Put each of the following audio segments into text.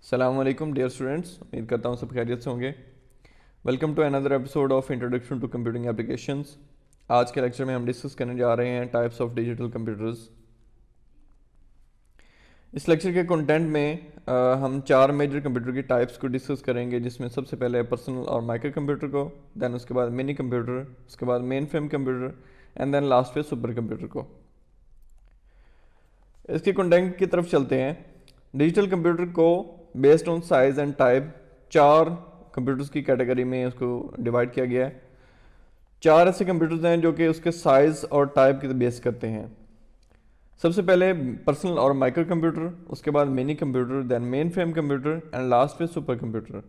अस्सलामुअलैकुम dear students, उम्मीद करता हूँ सब खैरियत से होंगे। Welcome to another episode of introduction to computing applications. आज के लेक्चर में हम डिस्कस करने जा रहे हैं टाइप्स ऑफ डिजिटल कंप्यूटर्स। इस लेक्चर के कंटेंट में हम चार मेजर कंप्यूटर की टाइप्स को डिस्कस करेंगे, जिसमें सबसे पहले पर्सनल और माइक्रो कंप्यूटर को, देन उसके बाद मिनी कंप्यूटर, उसके बाद main frame computer and then last पे सुपर कंप्यूटर को। इसके कंटेंट की तरफ चलते हैं। डिजिटल कंप्यूटर को based on size and type चार कंप्यूटर्स की कैटेगरी में उसको डिवाइड किया गया है। चार ऐसे कंप्यूटर्स हैं जो कि उसके साइज और टाइप की बेस करते हैं। सबसे पहले पर्सनल और माइक्रो कंप्यूटर, उसके बाद mini computer, then main frame computer and last में सुपर कंप्यूटर।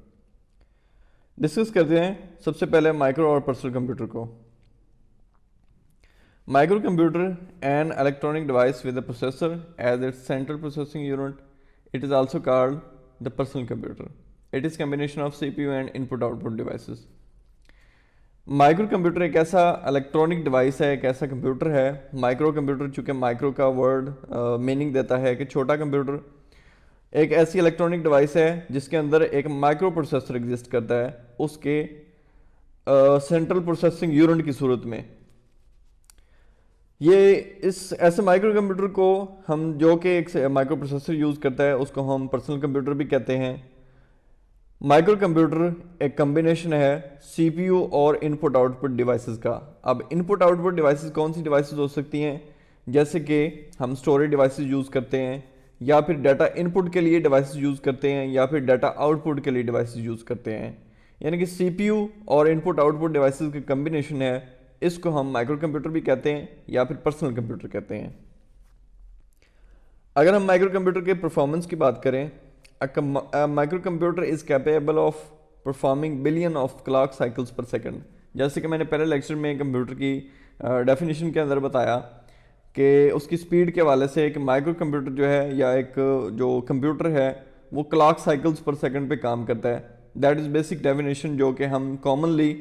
डिस्कस करते हैं सबसे पहले माइक्रो और पर्सनल कंप्यूटर को। Microcomputer, an electronic device with a processor as its central processing unit. It is also called the personal computer. It is combination of CPU and input-output devices. Micro computer एक ऐसा electronic device है, एक ऐसा computer है। Micro computer, चूँकि micro का word meaning देता है कि छोटा कंप्यूटर, एक ऐसी इलेक्ट्रॉनिक डिवाइस है जिसके अंदर एक माइक्रो प्रोसेसर एग्जिस्ट करता है उसके सेंट्रल प्रोसेसिंग यूनिट की सूरत में। ये इस ऐसे माइक्रो कंप्यूटर को हम, जो कि एक माइक्रो प्रोसेसर यूज़ करता है, उसको हम पर्सनल कंप्यूटर भी कहते हैं। माइक्रो कंप्यूटर एक कम्बिनेशन है सीपीयू और इनपुट आउटपुट डिवाइसेस का। अब इनपुट आउटपुट डिवाइसेस कौन सी डिवाइसेस हो सकती हैं? जैसे कि हम स्टोरेज डिवाइसेस यूज़ करते हैं, या फिर डाटा इनपुट के लिए डिवाइसेस यूज़ करते हैं, या फिर डाटा आउटपुट के लिए डिवाइसेस यूज़ करते हैं। यानी कि सीपीयू और इनपुट आउटपुट डिवाइसेस का कम्बिनेशन है। इसको हम माइक्रो कंप्यूटर भी कहते हैं या फिर पर्सनल कंप्यूटर कहते हैं। अगर हम माइक्रो कंप्यूटर के परफॉर्मेंस की बात करें, micro computer is capable of performing billion of clock cycles per second. जैसे कि मैंने पहले लेक्चर में कंप्यूटर की डेफिनेशन के अंदर बताया कि उसकी स्पीड के हवाले से एक माइक्रो कंप्यूटर जो है, या एक जो कंप्यूटर है, वो क्लॉक साइकिल्स पर सेकंड पे काम करता है। दैट इज़ बेसिक डेफिनेशन जो कि हम कॉमनली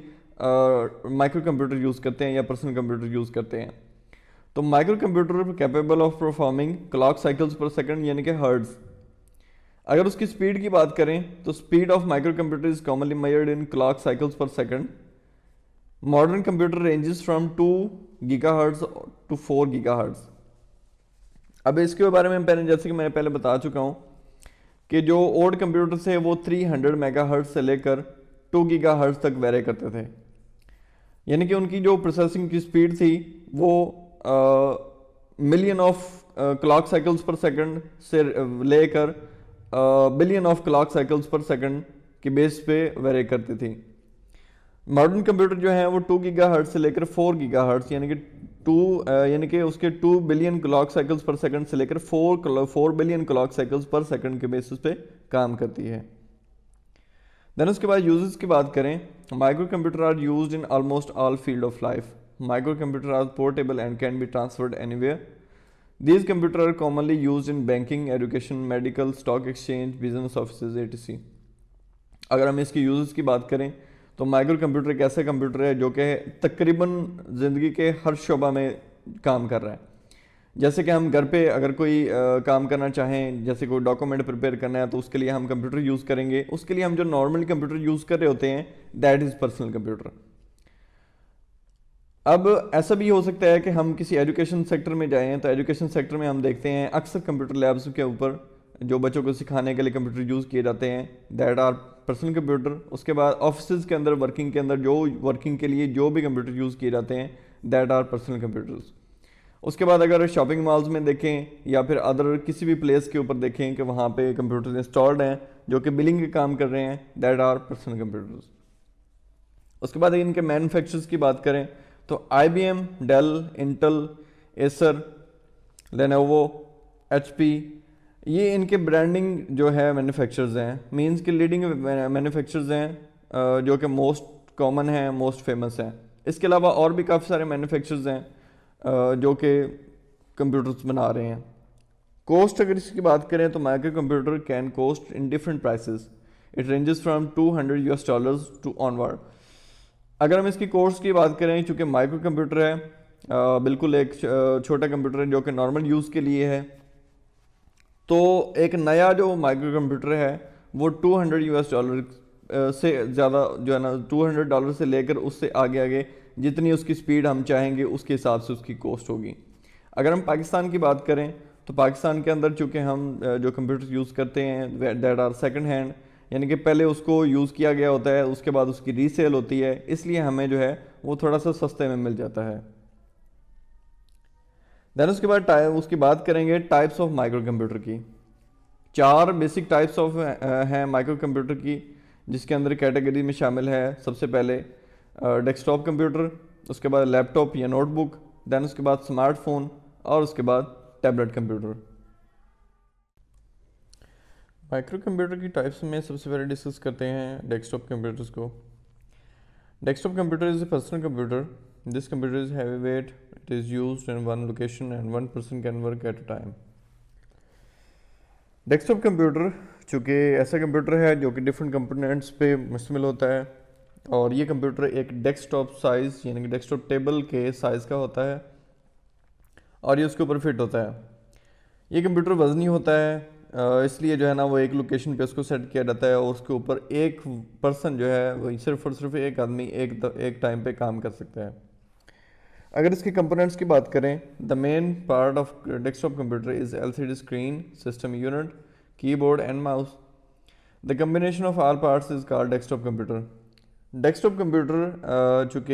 माइक्रो कंप्यूटर यूज़ करते हैं या पर्सनल कंप्यूटर यूज़ करते हैं। तो micro computer capable of performing clock cycles per second, यानी कि हर्ट्ज। अगर उसकी स्पीड की बात करें तो speed of micro computer is commonly measured in clock cycles per second. Modern computer ranges from 2 gigahertz to 4 gigahertz. अब इसके बारे में पहले, जैसे कि मैंने पहले बता चुका हूँ कि जो ओल्ड कंप्यूटर्स है वो 300 मेगाहर्ट्ज से लेकर 2 गीगाहर्ट्ज तक वेरी करते थे। यानी कि उनकी जो प्रोसेसिंग की स्पीड थी वो million of clock cycles per second से लेकर billion of clock cycles per second की बेस पे वेरी करती थी। मॉडर्न कंप्यूटर जो है वो 2 गीगाहर्ट्ज से लेकर 4 गीगाहर्ट्ज, यानी कि उसके 2 billion clock cycles per second से लेकर 4 billion clock cycles per second के बेसिस पे काम करती है। देन उसके बाद यूजेस की बात करें, micro computer are used in almost all field of life. Micro computer are portable and can be transferred anywhere. These computer are commonly used in banking, education, medical, stock exchange, business offices etc। अगर हम इसकी uses की बात करें तो micro computer एक ऐसा computer है जो कि तकरीबन ज़िंदगी के हर शोबा में काम कर रहा है। जैसे कि हम घर पे अगर कोई काम करना चाहें, जैसे कोई डॉक्यूमेंट प्रिपेयर करना है, तो उसके लिए हम कंप्यूटर यूज़ करेंगे। उसके लिए हम जो नॉर्मल कंप्यूटर यूज़ कर रहे होते हैं, दैट इज़ पर्सनल कंप्यूटर। अब ऐसा भी हो सकता है कि हम किसी एजुकेशन सेक्टर में जाएं, तो एजुकेशन सेक्टर में हम देखते हैं अक्सर कंप्यूटर लैब्स के ऊपर जो बच्चों को सिखाने के लिए कंप्यूटर यूज़ किए जाते हैं, दैट आर पर्सनल कंप्यूटर। उसके बाद ऑफिस के अंदर, वर्किंग के अंदर जो वर्किंग के लिए जो भी कंप्यूटर यूज़ किए जाते हैं, दैट आर पर्सनल कंप्यूटर्स। उसके बाद अगर शॉपिंग मॉल्स में देखें या फिर अदर किसी भी प्लेस के ऊपर देखें कि वहाँ पे कंप्यूटर इंस्टॉल्ड हैं जो कि बिलिंग के काम कर रहे हैं, दैट आर पर्सनल कंप्यूटर्स। उसके बाद इनके मैन्युफैक्चरर्स की बात करें तो IBM, Dell, Intel, Acer, Lenovo, HP, ये इनके ब्रांडिंग जो है मैन्युफैक्चरर्स हैं, मींस के लीडिंग मैन्युफैक्चरर्स हैं जो कि मोस्ट कॉमन हैं, मोस्ट फेमस हैं। इसके अलावा और भी काफ़ी सारे मैन्युफैक्चरर्स हैं जो कि कंप्यूटर्स बना रहे हैं। कॉस्ट अगर इसकी बात करें तो micro computer can cost in different prices. It ranges from $200 to onward. अगर हम इसकी कॉस्ट की बात करें, चूँकि माइक्रो कंप्यूटर है, बिल्कुल एक छोटा कंप्यूटर है जो कि नॉर्मल यूज़ के लिए है, तो एक नया जो माइक्रो कंप्यूटर है वो $200 से ज़्यादा जो है ना, $200 से लेकर उससे आगे आगे जितनी उसकी स्पीड हम चाहेंगे उसके हिसाब से उसकी कॉस्ट होगी। अगर हम पाकिस्तान की बात करें तो पाकिस्तान के अंदर चूँकि हम जो कंप्यूटर यूज़ करते हैं दैट आर सेकंड हैंड, यानी कि पहले उसको यूज़ किया गया होता है, उसके बाद उसकी रीसेल होती है, इसलिए हमें जो है वो थोड़ा सा सस्ते में मिल जाता है। देन उसकी बात करेंगे टाइप्स ऑफ माइक्रो कंप्यूटर की। 4 बेसिक टाइप्स ऑफ हैं माइक्रो कंप्यूटर की, जिसके अंदर कैटेगरी में शामिल है सबसे पहले डेस्कटॉप कंप्यूटर, उसके बाद लैपटॉप या नोटबुक, देन उसके बाद स्मार्टफोन और उसके बाद टैबलेट कंप्यूटर। माइक्रो कंप्यूटर की टाइप्स में सबसे पहले डिस्कस करते हैं डेस्कटॉप कंप्यूटर्स को। Desktop computer is a personal computer. This computer is heavy weight, it is used in one location and one person can work at a time. Desktop computer चूँकि ऐसा computer है जो कि different components पे मुश्तमिल होता है, और ये कंप्यूटर एक डेस्कटॉप साइज़ यानी कि डेस्कटॉप टेबल के साइज़ का होता है और ये उसके ऊपर फिट होता है। ये कंप्यूटर वज़नी होता है, इसलिए जो है ना वो एक लोकेशन पे उसको सेट किया जाता है और उसके ऊपर एक पर्सन जो है वो सिर्फ और सिर्फ एक आदमी एक टाइम पे काम कर सकता है। अगर इसके कंपोनेंट्स की बात करें, the main part of desktop computer is LCD screen, system unit, keyboard and mouse. The combination of all parts is called desktop computer. Desktop computer चूँकि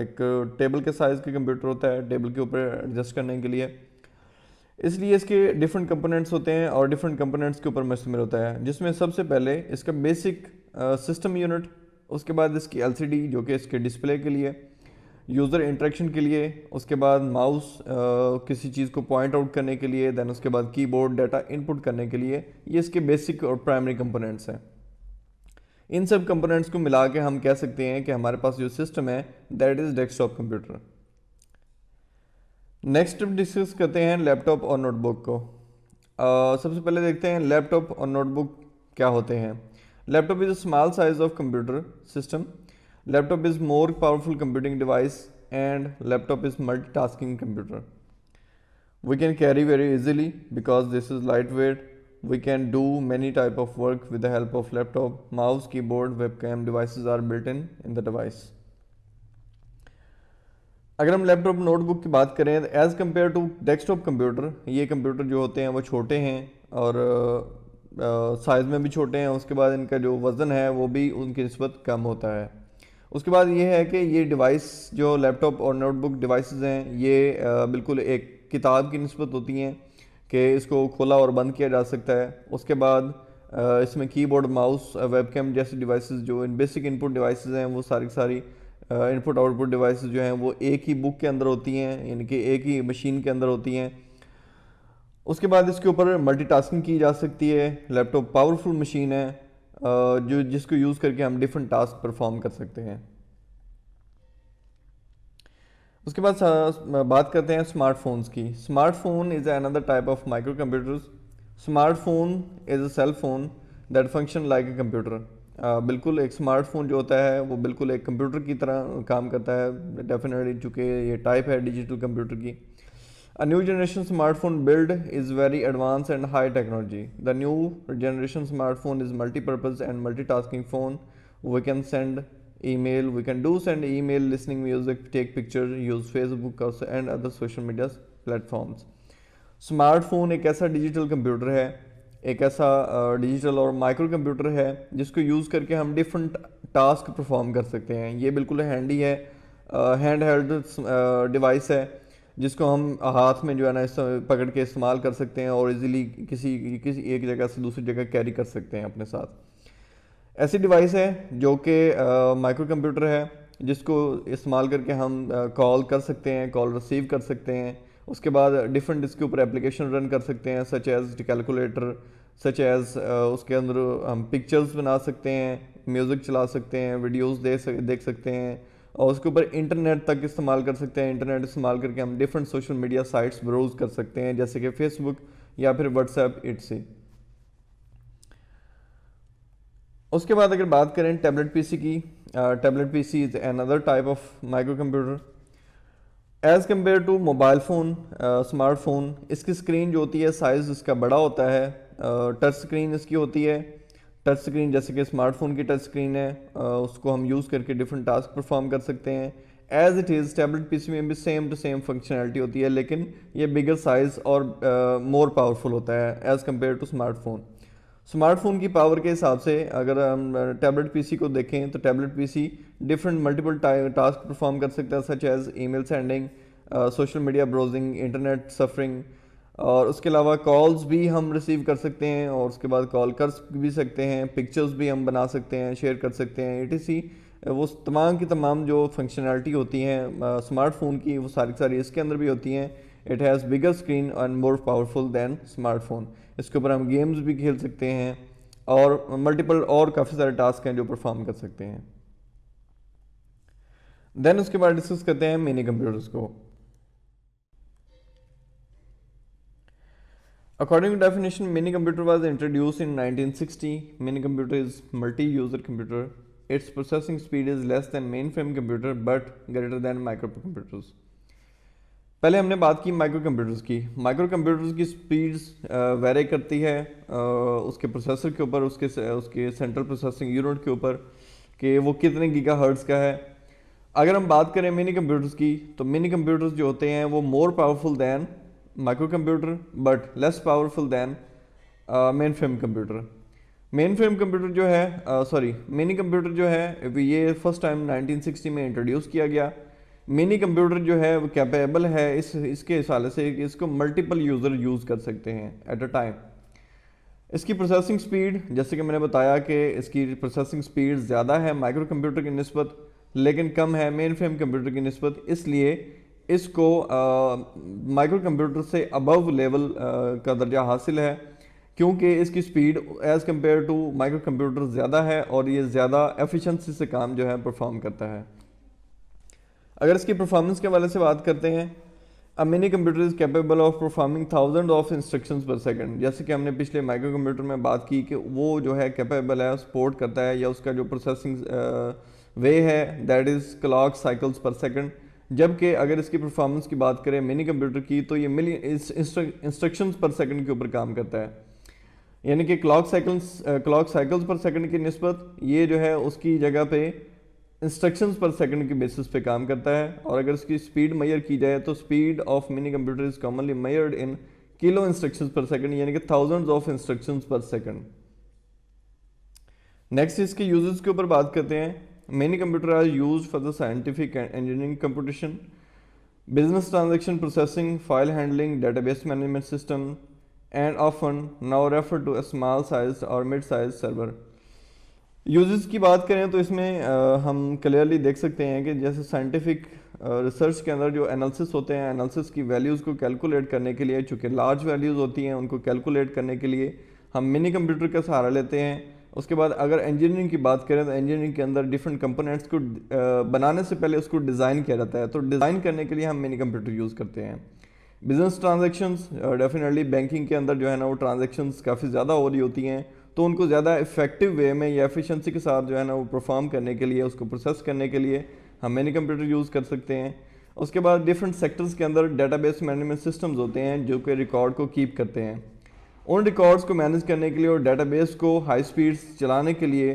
एक टेबल के साइज़ का कंप्यूटर होता है, टेबल के ऊपर एडजस्ट करने के लिए, इसलिए इसके डिफरेंट कंपोनेंट्स होते हैं और डिफरेंट कंपोनेंट्स के ऊपर मुश्तमिल होता है, जिसमें सबसे पहले इसका बेसिक सिस्टम यूनिट, उसके बाद इसकी LCD जो कि इसके डिस्प्ले के लिए, यूज़र इंटरेक्शन के लिए, उसके बाद माउस किसी चीज़ को पॉइंट आउट करने के लिए, दैन उसके बाद कीबोर्ड डाटा इनपुट करने के लिए। ये इसके बेसिक और प्राइमरी कंपोनेंट्स हैं। इन सब कंपोनेंट्स को मिला के हम कह सकते हैं कि हमारे पास जो सिस्टम है that is desktop computer. Next discuss करते हैं लैपटॉप और नोटबुक को। सबसे पहले देखते हैं लैपटॉप और नोटबुक क्या होते हैं। Laptop is a small size of computer system. Laptop is more powerful computing device and laptop is multitasking computer. We can carry very easily because this is lightweight. We can do many type of work with the help of laptop. Mouse, keyboard, webcam devices are built in the device. अगर हम laptop notebook की बात करें as compare to desktop computer, ये computer जो होते हैं वो छोटे हैं और साइज़ में भी छोटे हैं, उसके बाद इनका जो वज़न है वो भी उनकी निस्बत कम होता है। उसके बाद ये है कि ये डिवाइस जो लैपटॉप और नोटबुक डिवाइसेस हैं ये बिल्कुल एक किताब की निस्बत होती हैं कि इसको खोला और बंद किया जा सकता है। उसके बाद इसमें कीबोर्ड, माउस, वेबकैम जैसी डिवाइसेस जो इन बेसिक इनपुट डिवाइसेस हैं वो सारी की सारी इनपुट आउटपुट डिवाइसेस जो हैं वो एक ही बुक के अंदर होती हैं, यानी कि एक ही मशीन के अंदर होती हैं। उसके बाद इसके ऊपर मल्टीटास्किंग की जा सकती है। लैपटॉप पावरफुल मशीन है जो जिसको यूज़ करके हम डिफरेंट टास्क परफॉर्म कर सकते हैं। उसके बाद बात करते हैं स्मार्टफोन्स की। Smartphone is another type of micro computers. Smartphone is a cell phone that function like a computer. बिल्कुल एक स्मार्टफोन जो होता है वो बिल्कुल एक कंप्यूटर की तरह काम करता है, डेफिनेटली चूँकि ये टाइप है डिजिटल कंप्यूटर की। A new generation smartphone build is very advanced and high technology. The new generation smartphone is multi-purpose and multitasking phone. We can send email, send email, listening music, take pictures, use Facebook also and other social media platforms. Smartphone एक ऐसा digital computer है, एक ऐसा digital और micro computer है जिसको use करके हम डिफरेंट टास्क परफॉर्म कर सकते हैं। ये बिल्कुल हैंडी है, हैंड हेल्ड डिवाइस है जिसको हम हाथ में जो है ना इस पकड़ के इस्तेमाल कर सकते हैं और इजीली किसी एक जगह से दूसरी जगह कैरी कर सकते हैं अपने साथ। ऐसी डिवाइस है जो कि माइक्रो कंप्यूटर है जिसको इस्तेमाल करके हम कॉल कर सकते हैं, कॉल रिसीव कर सकते हैं। उसके बाद डिफरेंट इसके ऊपर एप्लीकेशन रन कर सकते हैं such as calculator, such as उसके अंदर हम पिक्चर्स बना सकते हैं, म्यूज़िक चला सकते हैं, वीडियोज़ देख सकते हैं और उसके ऊपर इंटरनेट तक इस्तेमाल कर सकते हैं। इंटरनेट इस्तेमाल करके हम different social media sites browse कर सकते हैं जैसे कि फेसबुक या फिर व्हाट्सएप इट्स। उसके बाद अगर बात करें टैबलेट पीसी की, tablet PC is another type of micro computer as compare to mobile phone, smartphone. इसकी स्क्रीन जो होती है साइज़ इसका बड़ा होता है, टच स्क्रीन इसकी होती है, टच स्क्रीन जैसे कि स्मार्टफोन की टच स्क्रीन है, उसको हम यूज़ करके डिफरेंट टास्क परफॉर्म कर सकते हैं। As it is tablet PC में भी सेम टू सेम फंक्शनैलिटी होती है, लेकिन ये बिगर साइज़ और मोर पावरफुल होता है as compare to smartphone. Smartphone की पावर के हिसाब से अगर हम टैबलेट पीसी को देखें तो tablet PC different multiple task perform कर सकता है, such as email sending, social media browsing, internet surfing, और उसके अलावा कॉल्स भी हम रिसीव कर सकते हैं और उसके बाद कॉल कर भी सकते हैं, पिक्चर्स भी हम बना सकते हैं, शेयर कर सकते हैं, etc। वो तमाम की तमाम जो फंक्शनैलिटी होती हैं स्मार्टफोन की, वो सारी सारी इसके अंदर भी होती हैं। It has bigger screen and more powerful then smartphone. इसके ऊपर हम गेम्स भी खेल सकते हैं और मल्टीपल और काफ़ी सारे टास्क हैं जो परफॉर्म कर सकते हैं। देन उसके बाद डिस्कस करते हैं मिनी कंप्यूटर्स को। According to definition, mini computer was introduced in 1960. Mini computer is multi-user computer. Its processing speed is less than mainframe computer but greater than microcomputers. पहले हमने बात की माइक्रो कंप्यूटर्स की। माइक्रो कंप्यूटर्स की speeds very करती है उसके processor के ऊपर, उसके सेंट्रल प्रोसेसिंग यूनिट के ऊपर कि वो कितने गीगाहर्ट्ज़ का है। अगर हम बात करें मिनी कंप्यूटर्स की, तो मिनी कंप्यूटर्स जो होते हैं वो more powerful then micro computer but less powerful then main frame computer. Main frame computer जो है मिनी कंप्यूटर जो है ये फर्स्ट टाइम 1960 में इंट्रोड्यूस किया गया। मिनी कंप्यूटर जो है वो कैपेबल है इसके हिसाब से कि इसको मल्टीपल यूज़र यूज़ कर सकते हैं एट अ टाइम। इसकी प्रोसेसिंग स्पीड जैसे कि मैंने बताया कि इसकी प्रोसेसिंग स्पीड ज़्यादा है माइक्रो कंप्यूटर की निस्बत, लेकिन कम है मेन फ्रेम कंप्यूटर की निस्बत, इसलिए इसको माइक्रो कंप्यूटर से अबव लेवल का दर्जा हासिल है, क्योंकि इसकी speed as compare to micro computer ज़्यादा है और ये ज़्यादा एफिशिएंसी से काम जो है परफॉर्म करता है। अगर इसकी परफॉर्मेंस के हवाले से बात करते हैं, a mini computer is capable of performing thousand of instructions per second. जैसे कि हमने पिछले माइक्रो कंप्यूटर में बात की कि वो जो है कैपेबल है, सपोर्ट करता है, या उसका जो प्रोसेसिंग वे है that is clock cycles per second. जबकि अगर इसकी परफॉर्मेंस की बात करें मिनी कंप्यूटर की, तो ये मिलियन इंस्ट्रक्शंस पर सेकंड के ऊपर काम करता है, यानी कि क्लॉक साइकिल्स पर सेकंड की निस्बत ये जो है उसकी जगह पे इंस्ट्रक्शंस पर सेकंड की बेसिस पे काम करता है। और अगर इसकी स्पीड मेजर की जाए तो speed of mini computer is commonly measured in kilo instructions per second, यानी कि thousands of instructions per second. Next इसके यूजेस के ऊपर बात करते हैं। Many computers are used for the scientific and engineering computation, business transaction processing, file handling, database management system, and often now referred to a small sized or mid-sized server. Uses की बात करें तो इसमें हम क्लियरली देख सकते हैं कि जैसे साइंटिफिक रिसर्च के अंदर जो एनालिसिस होते हैं, एनालिसिस की वैल्यूज़ को कैलकुलेट करने के लिए, चूँकि लार्ज वैल्यूज़ होती हैं, उनको कैलकुलेट करने के लिए हम मिनी कंप्यूटर का सहारा लेते हैं। उसके बाद अगर इंजीनियरिंग की बात करें तो इंजीनियरिंग के अंदर डिफरेंट कंपोनेंट्स को बनाने से पहले उसको डिज़ाइन किया जाता है, तो डिज़ाइन करने के लिए हम मिनी कंप्यूटर यूज़ करते हैं। बिजनेस ट्रांजैक्शंस डेफिनेटली बैंकिंग के अंदर जो है ना वो ट्रांजैक्शंस काफ़ी ज़्यादा हो रही होती हैं, तो उनको ज़्यादा इफेक्टिव वे में या एफिशिएंसी के साथ जो है ना वो परफॉर्म करने के लिए, उसको प्रोसेस करने के लिए हम मिनी कंप्यूटर यूज़ कर सकते हैं। उसके बाद डिफरेंट सेक्टर्स के अंदर डेटाबेस मैनेजमेंट सिस्टम्स होते हैं जो कि रिकॉर्ड को कीप करते हैं। उन रिकॉर्ड्स को मैनेज करने के लिए और डेटाबेस को हाई स्पीड्स चलाने के लिए,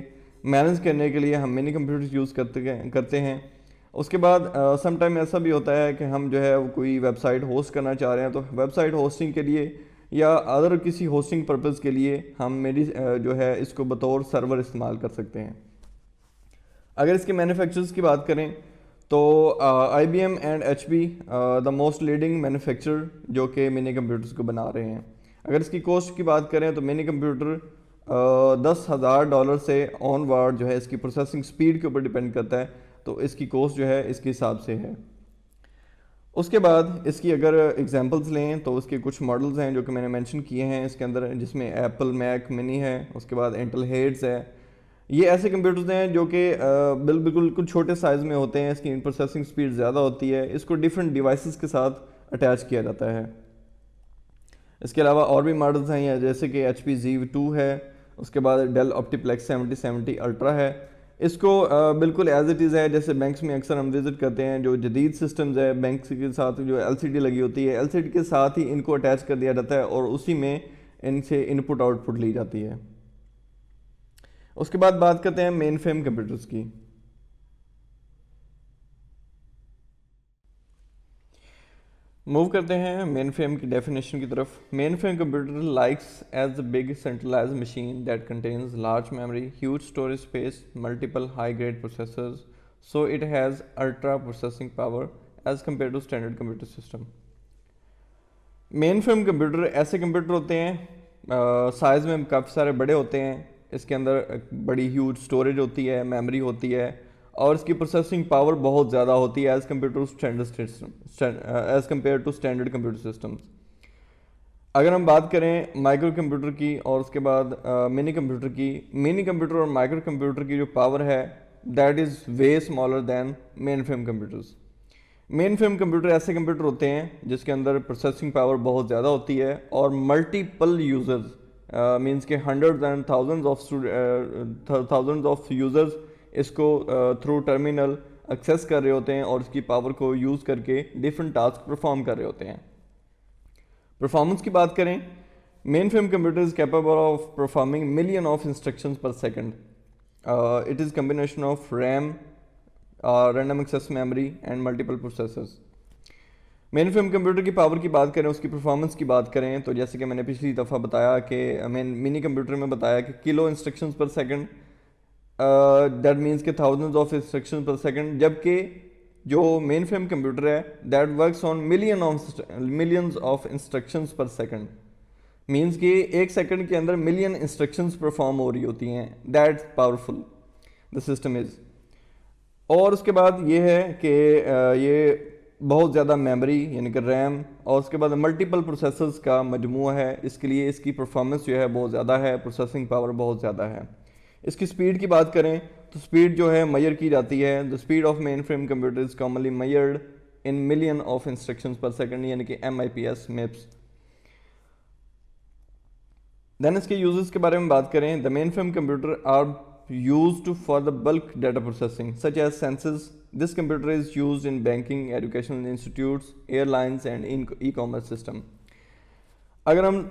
मैनेज करने के लिए हम मिनी कंप्यूटर्स यूज़ करते हैं। उसके बाद सम टाइम ऐसा भी होता है कि हम जो है वो कोई वेबसाइट होस्ट करना चाह रहे हैं, तो वेबसाइट होस्टिंग के लिए या अदर किसी होस्टिंग पर्पज़ के लिए हम मेरी जो है इसको बतौर सर्वर इस्तेमाल कर सकते हैं। अगर इसके मैन्युफैक्चरर्स की बात करें तो IBM and HP the most leading manufacturer जो कि मिनी कंप्यूटर्स को बना रहे हैं। अगर इसकी कॉस्ट की बात करें तो मिनी कंप्यूटर $10,000 से ऑनवर्ड जो है इसकी प्रोसेसिंग स्पीड के ऊपर डिपेंड करता है, तो इसकी कॉस्ट जो है इसके हिसाब से है। उसके बाद इसकी अगर एग्जांपल्स लें तो उसके कुछ मॉडल्स हैं जो कि मैंने मेंशन किए हैं इसके अंदर, जिसमें एप्पल मैक मिनी है, उसके बाद इंटेल हेड्स है। ये ऐसे कंप्यूटर्स हैं जो कि बिल्कुल कुछ छोटे साइज़ में होते हैं, इसकी प्रोसेसिंग स्पीड ज़्यादा होती है, इसको डिफरेंट डिवाइसेस के साथ अटैच किया जाता है। इसके अलावा और भी मॉडल्स हैं जैसे कि HP Z2 है, उसके बाद डेल ऑप्टीप्लेक्स 7070 अल्ट्रा है। इसको बिल्कुल एज इट इज़ है, जैसे बैंक्स में अक्सर हम विज़िट करते हैं, जो जदीद सिस्टम्स है बैंक के साथ जो LCD लगी होती है, LCD के साथ ही इनको अटैच कर दिया जाता है और उसी में इनसे इनपुट आउटपुट ली जाती है। उसके बाद बात करते हैं मेन फ्रेम कंप्यूटर्स की। मूव करते हैं मेन फ्रेम की डेफिनेशन की तरफ। Main frame computer likes as a big centralized machine that contains large memory, huge storage space, multiple high grade processors, so it has ultra processing power as compare to standard computer system. Main frame computer ऐसे computer होते हैं size में काफ़ी सारे बड़े होते हैं, इसके अंदर बड़ी ह्यूज स्टोरेज होती है, मेमोरी होती है, और इसकी प्रोसेसिंग पावर बहुत ज़्यादा होती है as compare to standard system, as compare to standard computer systems. अगर हम बात करें माइक्रो कंप्यूटर की और उसके बाद मिनी कंप्यूटर की, मिनी कंप्यूटर और माइक्रो कंप्यूटर की जो पावर है that is way smaller than main frame computers. Main frame computer ऐसे कंप्यूटर होते हैं जिसके अंदर प्रोसेसिंग पावर बहुत ज़्यादा होती है और मल्टीपल यूज़र्स मींस के hundreds and thousands of users इसको थ्रू टर्मिनल एक्सेस कर रहे होते हैं और इसकी पावर को यूज़ करके डिफरेंट टास्क परफॉर्म कर रहे होते हैं। परफॉर्मेंस की बात करें, main frame computer is capable of performing million of instructions per second. It is combination of RAM, random access memory and multiple processors. Main frame computer की power की बात करें, उसकी परफॉर्मेंस की बात करें, तो जैसे कि मैंने पिछली दफ़ा बताया कि मिनी कंप्यूटर में बताया कि kilo instructions per second, that means के thousands of instructions per second, जबकि जो मेन फ्रेम कंप्यूटर है that works on millions of instructions per second, means कि एक सेकंड के अंदर मिलियन इंस्ट्रक्शंस परफॉर्म हो रही होती हैं। That powerful the system is. और उसके बाद ये है कि ये बहुत ज़्यादा मेमोरी यानी कि रैम और उसके बाद मल्टीपल प्रोसेसर्स का मजमूआ है, इसके लिए इसकी परफॉर्मेंस जो है बहुत ज़्यादा है, प्रोसेसिंग पावर बहुत ज़्यादा है। इसकी स्पीड की बात करें तो स्पीड जो है मेजर की जाती है, the speed of main frame computer is commonly measured in million of instructions per second यानी कि MIPS MIPS। देन इसके यूजेस के बारे में बात करें, the main frame computer are used for the bulk data processing such as census. This computer is used in banking, educational institutes, airlines and in e-commerce system. अगर हम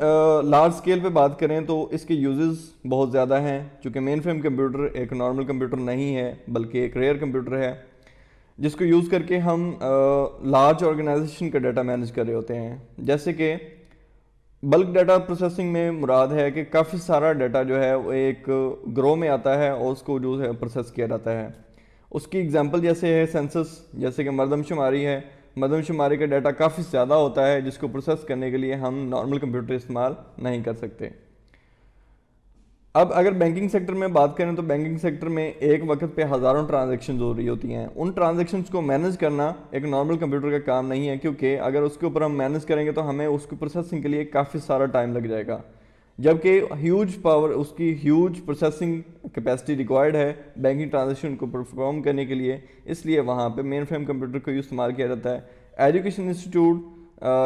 large scale पे बात करें तो इसके यूजेस बहुत ज़्यादा हैं, चूँकि मेन फ्रेम कंप्यूटर एक नॉर्मल कंप्यूटर नहीं है बल्कि एक रेयर कंप्यूटर है जिसको यूज़ करके हम लार्ज ऑर्गेनाइजेशन का डाटा मैनेज कर रहे होते हैं। जैसे कि बल्क डाटा प्रोसेसिंग में मुराद है कि काफ़ी सारा डाटा जो है वो एक ग्रो में आता है और उसको जो है प्रोसेस किया जाता है। उसकी एग्जांपल जैसे है सेंसस, जैसे कि मरदमशुमारी है, मरदमशुमारी का डाटा काफ़ी ज़्यादा होता है जिसको प्रोसेस करने के लिए हम नॉर्मल कंप्यूटर इस्तेमाल नहीं कर सकते। अब अगर बैंकिंग सेक्टर में बात करें तो बैंकिंग सेक्टर में एक वक्त पे हज़ारों ट्रांजैक्शंस हो रही होती हैं, उन ट्रांजैक्शंस को मैनेज करना एक नॉर्मल कंप्यूटर का काम नहीं है, क्योंकि अगर उसके ऊपर हम मैनेज करेंगे तो हमें उसको प्रोसेसिंग के लिए काफ़ी सारा टाइम लग जाएगा, जबकि ह्यूज पावर उसकी ह्यूज प्रोसेसिंग कैपेसिटी रिक्वायर्ड है बैंकिंग ट्रांजेक्शन को परफॉर्म करने के लिए, इसलिए वहाँ पर मेन फ्रेम कंप्यूटर को इस्तेमाल किया जाता है। एजुकेशन इंस्टीट्यूट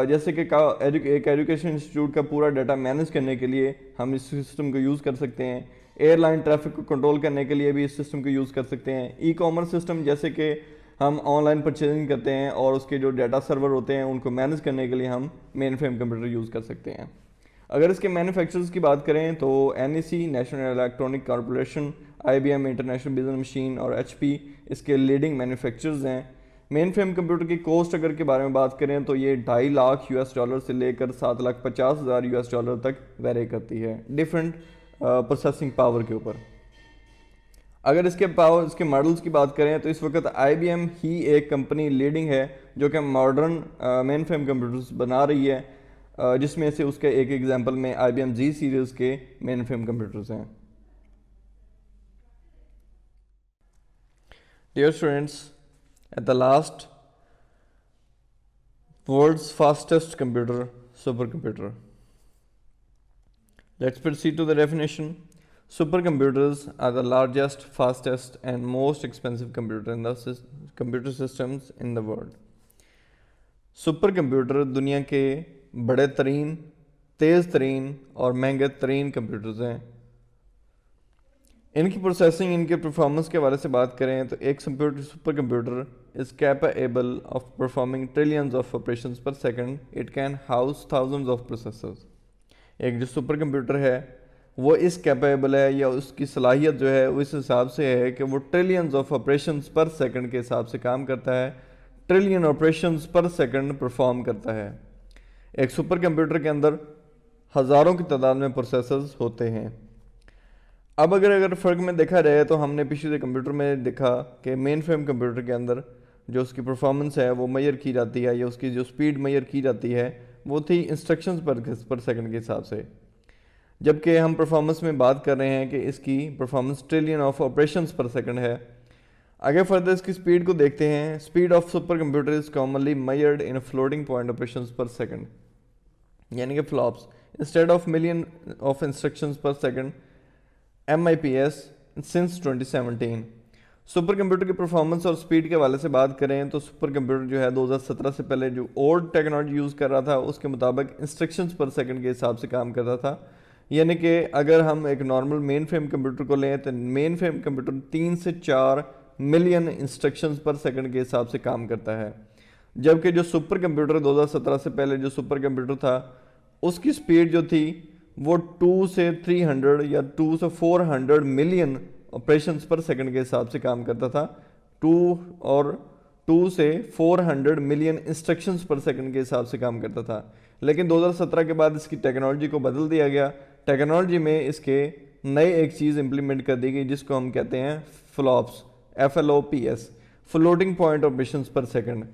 जैसे कि एक एजुकेशन इंस्टीट्यूट का पूरा डाटा मैनेज करने के लिए हम इस सिस्टम को यूज़ कर सकते हैं। एयरलाइन ट्रैफिक को कंट्रोल करने के लिए भी इस सिस्टम को यूज़ कर सकते हैं। ई-कॉमर्स सिस्टम जैसे कि हम ऑनलाइन परचेजिंग करते हैं और उसके जो डाटा सर्वर होते हैं उनको मैनेज करने के लिए हम मेन फ्रेम कंप्यूटर यूज़ कर सकते हैं। अगर इसके मैन्युफैक्चरर्स की बात करें तो NEC national electronic corporation, IBM international business machine और HP इसके लीडिंग मैन्युफैक्चरर्स हैं। मेन फ्रेम कंप्यूटर की कॉस्ट अगर के बारे में बात करें तो ये $2.5 लाख US से लेकर $7,50,000 US तक वेरी करती है डिफरेंट प्रोसेसिंग पावर के ऊपर। अगर इसके मॉडल्स की बात करें तो इस वक्त IBM ही एक कंपनी लीडिंग है जो कि मॉडर्न मेन फ्रेम कंप्यूटर्स बना रही है, जिसमें से उसके एक एग्जांपल में IBM Z सीरीज़ के मेन फ्रेम कंप्यूटर्स हैं। Dear students, at the last, world's fastest computer, supercomputer. Let's proceed to the definition. Supercomputers are the largest, fastest and most expensive computer in the computer systems in the world. सुपरकम्प्यूटर दुनिया के बड़े तरीन, तेज़ तरीन और महंगे तरीन कंप्यूटर्स हैं। इनकी प्रोसेसिंग, इनके परफॉर्मेंस के हवाले से बात करें तो एक super computer is capable of performing trillions of operations per second. It can house thousands of processors. एक जो सुपर कंप्यूटर है वो इस कैपेबल है या उसकी सलाहियत जो है वो इस हिसाब से है कि वो trillions of operations per second के हिसाब से काम करता है, trillion operations per second perform करता है। एक सुपर कंप्यूटर के अंदर हज़ारों की तादाद में प्रोसेसर्स होते हैं। अब अगर फ़र्क में देखा जाए तो हमने पिछले कंप्यूटर में देखा कि मेन फ्रेम कंप्यूटर के अंदर जो उसकी परफॉर्मेंस है वो मेजर की जाती है या उसकी जो स्पीड मेजर की जाती है वो थी इंस्ट्रक्शंस पर सेकंड के हिसाब से, जबकि हम परफॉर्मेंस में बात कर रहे हैं कि इसकी performance trillion of operations per second है। आगे फर्दर इसकी स्पीड को देखते हैं। Speed of super computer is commonly measured in floating point operations per second, यानी कि flops, instead of million of instructions per second, MIPS since 2017। Super computer की performance और स्पीड के हवाले से बात करें तो सुपर कंप्यूटर जो है 2017 से पहले जो ओल्ड टेक्नोलॉजी यूज़ कर रहा था उसके मुताबिक इंस्ट्रक्शंस पर सेकंड के हिसाब से काम करता था। यानी कि अगर हम एक नॉर्मल मेन फ्रेम कंप्यूटर को लें तो मेन फ्रेम कंप्यूटर 3 से 4 मिलियन इंस्ट्रक्शंस पर सेकंड के हिसाब से काम करता है, जबकि जो सुपर कंप्यूटर 2017 से पहले जो सुपर कंप्यूटर था उसकी स्पीड जो थी वो 2 से 300 या 2 से 400 मिलियन ऑपरेशंस पर सेकंड के हिसाब से काम करता था। 2 से 400 मिलियन इंस्ट्रक्शंस पर सेकंड के हिसाब से काम करता था। लेकिन 2017 के बाद इसकी टेक्नोलॉजी को बदल दिया गया। टेक्नोलॉजी में इसके नए एक चीज़ इंप्लीमेंट कर दी गई जिसको हम कहते हैं flops, FLOPS, floating point operations per second.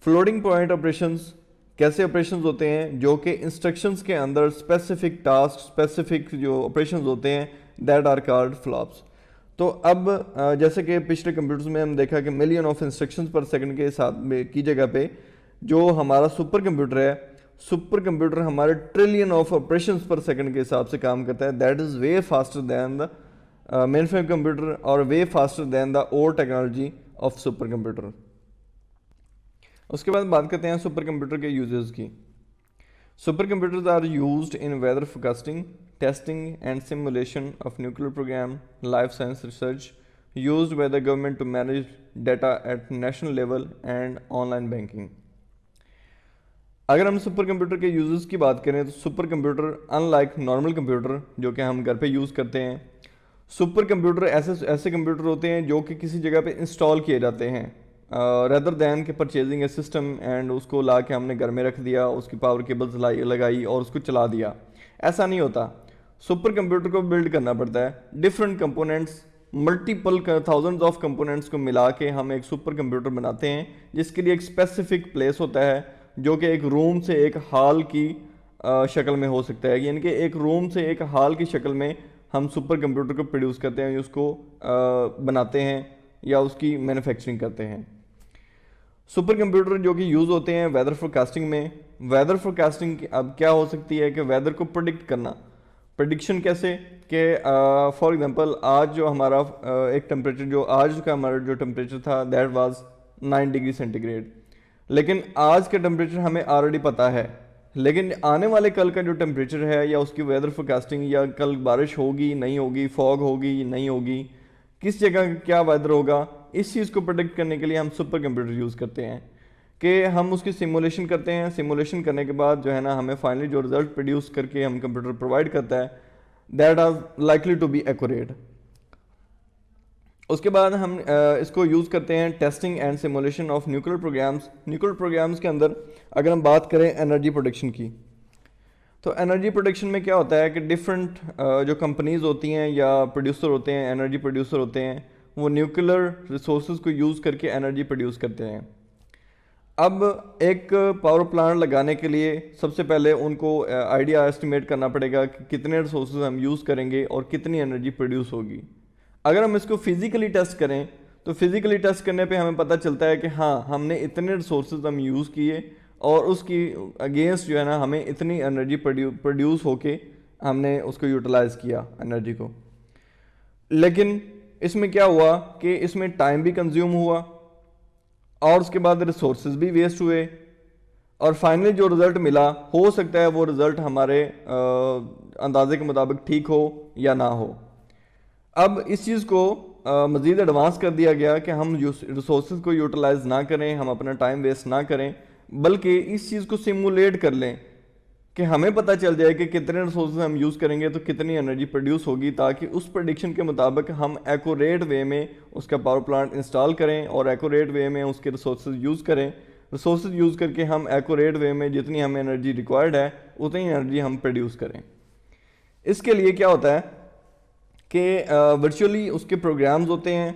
Floating point operations कैसे ऑपरेशंस होते हैं जो कि इंस्ट्रक्शंस के अंदर स्पेसिफिक टास्क, स्पेसिफिक जो ऑपरेशंस होते हैं दैट आर कॉल्ड फ्लॉप्स। तो अब जैसे कि पिछले कंप्यूटर्स में हम देखा कि million of instructions per second के हिसाब में की जगह पे जो हमारा सुपर कंप्यूटर है, सुपर कंप्यूटर हमारे trillion of operations per second के हिसाब से काम करता है। That is way faster than the main frame computer और way faster than the old technology of super computer. उसके बाद बात करते हैं सुपर कंप्यूटर के यूजेस की। Super computers are used in weather forecasting, testing and simulation of nuclear program, life science research, used by the government to manage data at national level and online banking. अगर हम super computer के uses की बात करें तो super computer unlike normal computer जो कि हम घर पे यूज़ करते हैं, सुपर कंप्यूटर ऐसे कंप्यूटर होते हैं जो कि किसी जगह पे इंस्टॉल किए जाते हैं रेदर दैन के परचेजिंग ए सिस्टम एंड उसको ला के हमने घर में रख दिया, उसकी पावर केबल्स लगाई और उसको चला दिया। ऐसा नहीं होता। सुपर कंप्यूटर को बिल्ड करना पड़ता है। Different components, multiple thousands of components को मिला के हम एक सुपर कंप्यूटर बनाते हैं जिसके लिए एक स्पेसिफिक प्लेस होता है जो कि एक रूम से एक हॉल की शक्ल में हो सकता है। यानी कि एक रूम से एक हॉल की शक्ल में हम सुपर कंप्यूटर को प्रोड्यूस करते हैं, उसको बनाते हैं या उसकी मैन्युफैक्चरिंग करते हैं। सुपर कंप्यूटर जो कि यूज़ होते हैं वेदर फोरकास्टिंग में। वेदर फोरकास्टिंग अब क्या हो सकती है कि वेदर को प्रेडिक्ट करना। प्रेडिक्शन कैसे कि फॉर एग्जांपल आज जो हमारा एक टेम्परेचर, जो आज का हमारा जो टेम्परेचर था दैट वाज 9 डिग्री सेंटीग्रेड, लेकिन आज का टेम्परेचर हमें ऑलरेडी पता है, लेकिन आने वाले कल का जो टेम्परेचर है या उसकी वेदर फोरकास्टिंग, या कल बारिश होगी नहीं होगी, फॉग होगी नहीं होगी, किस जगह क्या वेदर होगा, इस चीज़ को प्रेडिक्ट करने के लिए हम सुपर कंप्यूटर यूज़ करते हैं कि हम उसकी सिमुलेशन करते हैं। सिमुलेशन करने के बाद जो है ना हमें फाइनली जो रिजल्ट प्रोड्यूस करके हम कंप्यूटर प्रोवाइड करता है that are likely to be accurate. उसके बाद हम इसको यूज़ करते हैं testing and simulation of nuclear programs. Nuclear programs के अंदर अगर हम बात करें एनर्जी प्रोडक्शन की, तो एनर्जी प्रोडक्शन में क्या होता है कि डिफरेंट जो कंपनीज होती हैं या प्रोड्यूसर होते हैं, एनर्जी प्रोड्यूसर होते हैं, वो न्यूक्लियर रिसोर्सेज को यूज़ करके एनर्जी प्रोड्यूस करते हैं। अब एक पावर प्लांट लगाने के लिए सबसे पहले उनको आइडिया एस्टिमेट करना पड़ेगा कि कितने रिसोर्सेज हम यूज़ करेंगे और कितनी एनर्जी प्रोड्यूस होगी। अगर हम इसको फिज़िकली टेस्ट करें तो फिज़िकली टेस्ट करने पे हमें पता चलता है कि हाँ हमने इतने रिसोर्सेज हम यूज़ किए और उसकी अगेंस्ट जो है ना हमें इतनी एनर्जी प्रोड्यूस होके हमने उसको यूटिलाइज़ किया एनर्जी को। लेकिन इसमें क्या हुआ कि इसमें टाइम भी कंज्यूम हुआ और उसके बाद रिसोर्सेज भी वेस्ट हुए और फाइनली जो रिज़ल्ट मिला हो सकता है वो रिज़ल्ट हमारे अंदाजे के मुताबिक ठीक हो या ना हो। अब इस चीज़ को मज़ीद एडवांस कर दिया गया कि हम रिसोर्सेज को यूटिलाइज़ ना करें, हम अपना टाइम वेस्ट ना करें, बल्कि इस चीज़ को सिमुलेट कर लें कि हमें पता चल जाए कि कितने रिसोर्सेज हम यूज़ करेंगे तो कितनी एनर्जी प्रोड्यूस होगी, ताकि उस प्रेडिक्शन के मुताबिक हम एक्यूरेट वे में उसका पावर प्लांट इंस्टॉल करें और एक्यूरेट वे में उसके रिसोर्सेज यूज़ करें। रिसोर्सेज यूज़ करके हम एक्यूरेट वे में जितनी हमें एनर्जी रिक्वायर्ड है उतनी एनर्जी हम प्रोड्यूस करें। इसके लिए क्या होता है कि वर्चुअली उसके प्रोग्राम्स होते हैं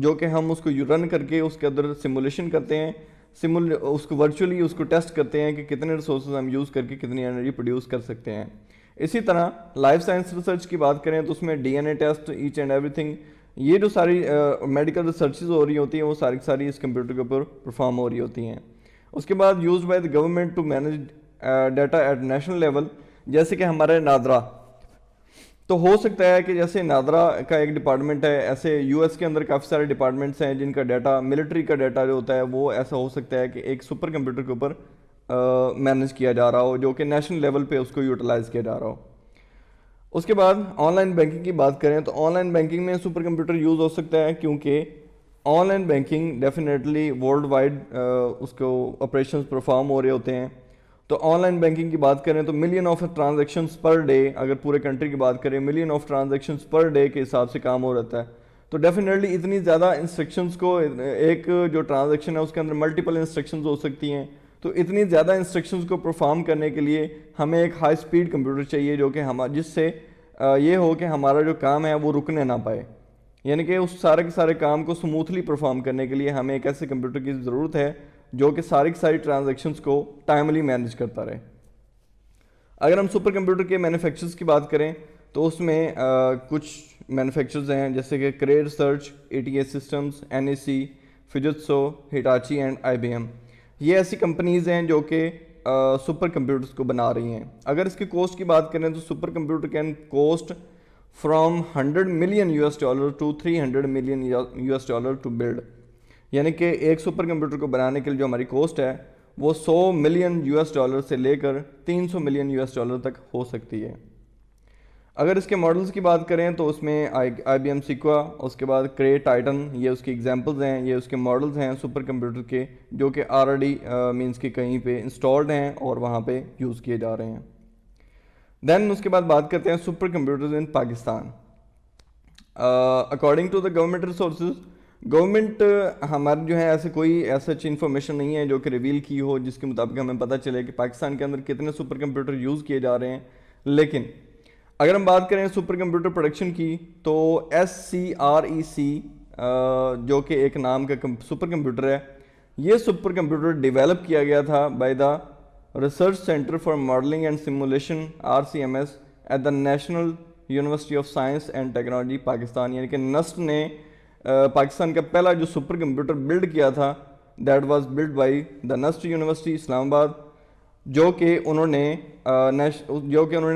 जो कि हम उसको रन करके उसके अंदर सिमुलेशन करते हैं, उसको वर्चुअली उसको टेस्ट करते हैं कि कितने रिसोर्सेज हम यूज़ करके कितनी एनर्जी प्रोड्यूस कर सकते हैं। इसी तरह लाइफ साइंस रिसर्च की बात करें तो उसमें DNA test, each and everything, ये जो सारी मेडिकल रिसर्चेज हो रही होती हैं वो सारी सारी इस कंप्यूटर के ऊपर परफॉर्म हो रही होती हैं। उसके बाद use by the government to manage data at national level, जैसे कि हमारे नादरा, तो हो सकता है कि जैसे नादरा का एक डिपार्टमेंट है, ऐसे यूएस के अंदर काफ़ी सारे डिपार्टमेंट्स हैं जिनका डाटा, मिलिट्री का डाटा जो होता है वो ऐसा हो सकता है कि एक सुपर कंप्यूटर के ऊपर मैनेज किया जा रहा हो, जो कि नेशनल लेवल पे उसको यूटिलाइज किया जा रहा हो। उसके बाद ऑनलाइन बैंकिंग की बात करें तो ऑनलाइन बैंकिंग में सुपर कंप्यूटर यूज़ हो सकता है, क्योंकि online banking definitely world wide उसको ऑपरेशंस परफॉर्म हो रहे होते हैं। तो ऑनलाइन बैंकिंग की बात करें तो million of transactions per day, अगर पूरे कंट्री की बात करें million of transactions per day के हिसाब से काम हो रहता है। तो डेफिनेटली इतनी ज़्यादा इंस्ट्रक्शंस को, एक जो ट्रांजैक्शन है उसके अंदर मल्टीपल इंस्ट्रक्शंस हो सकती हैं, तो इतनी ज़्यादा इंस्ट्रक्शंस को परफॉर्म करने के लिए हमें एक हाई स्पीड कंप्यूटर चाहिए जो कि हम जिससे ये हो कि हमारा जो काम है वो रुकने ना पाए, यानी कि उस सारे के सारे काम को स्मूथली परफॉर्म करने के लिए हमें एक ऐसे कंप्यूटर की ज़रूरत है जो कि सारी की सारी ट्रांजैक्शंस को टाइमली मैनेज करता रहे। अगर हम सुपर कंप्यूटर के मैन्युफैक्चरर्स की बात करें तो उसमें कुछ मैन्युफैक्चरर्स हैं जैसे कि Cray research, ATS systems, NEC, Fujitsu, Hitachi and IBM. ये ऐसी कंपनीज हैं जो कि सुपर कंप्यूटर्स को बना रही हैं। अगर इसकी कॉस्ट की बात करें तो super computer can cost from $100 million to $300 million to build, यानी कि एक सुपर कंप्यूटर को बनाने के लिए जो हमारी कॉस्ट है वो $100 मिलियन से लेकर $300 मिलियन तक हो सकती है। अगर इसके मॉडल्स की बात करें तो उसमें IBM सिक्वा, उसके बाद क्रे टाइटन, ये उसकी एग्जांपल्स हैं, ये उसके मॉडल्स हैं सुपर कंप्यूटर के जो कि ऑलरेडी मींस कि कहीं पे इंस्टॉल्ड हैं और वहाँ पे यूज़ किए जा रहे हैं। देन उसके बाद बात करते हैं super computers in Pakistan. According to the government resources, government हमारी जो है ऐसे कोई ऐसा इन्फॉर्मेशन नहीं है जो कि रिवील की हो जिसके मुताबिक हमें पता चले कि पाकिस्तान के अंदर कितने सुपर कंप्यूटर यूज़ किए जा रहे हैं। लेकिन अगर हम बात करें सुपर कंप्यूटर प्रोडक्शन की तो SCREC जो कि एक नाम का सुपर कंप्यूटर है, ये सुपर कंप्यूटर डेवलप किया गया था by the research center for modelling and simulation RCMS at the national university of science and technology Pakistan, यानी कि नस्ट ने पाकिस्तान का पहला जो सुपर कंप्यूटर बिल्ड किया था that was build by the NUST university Islamabad, जो कि उन्होंने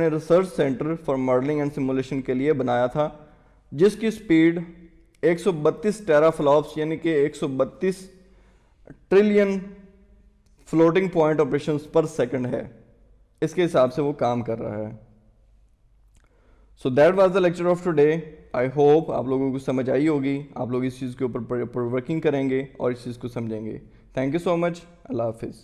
research center for modelling and simulation के लिए बनाया था, जिसकी स्पीड 132 टेराफ्लॉप्स यानी कि 132 trillion floating point operations per second है। इसके हिसाब से वो काम कर रहा है। So that was the lecture of today. I hope आप लोगों को समझ आई होगी, आप लोग इस चीज़ के ऊपर वर्किंग करेंगे और इस चीज़ को समझेंगे। Thank you so much. अल्लाह हाफिज़।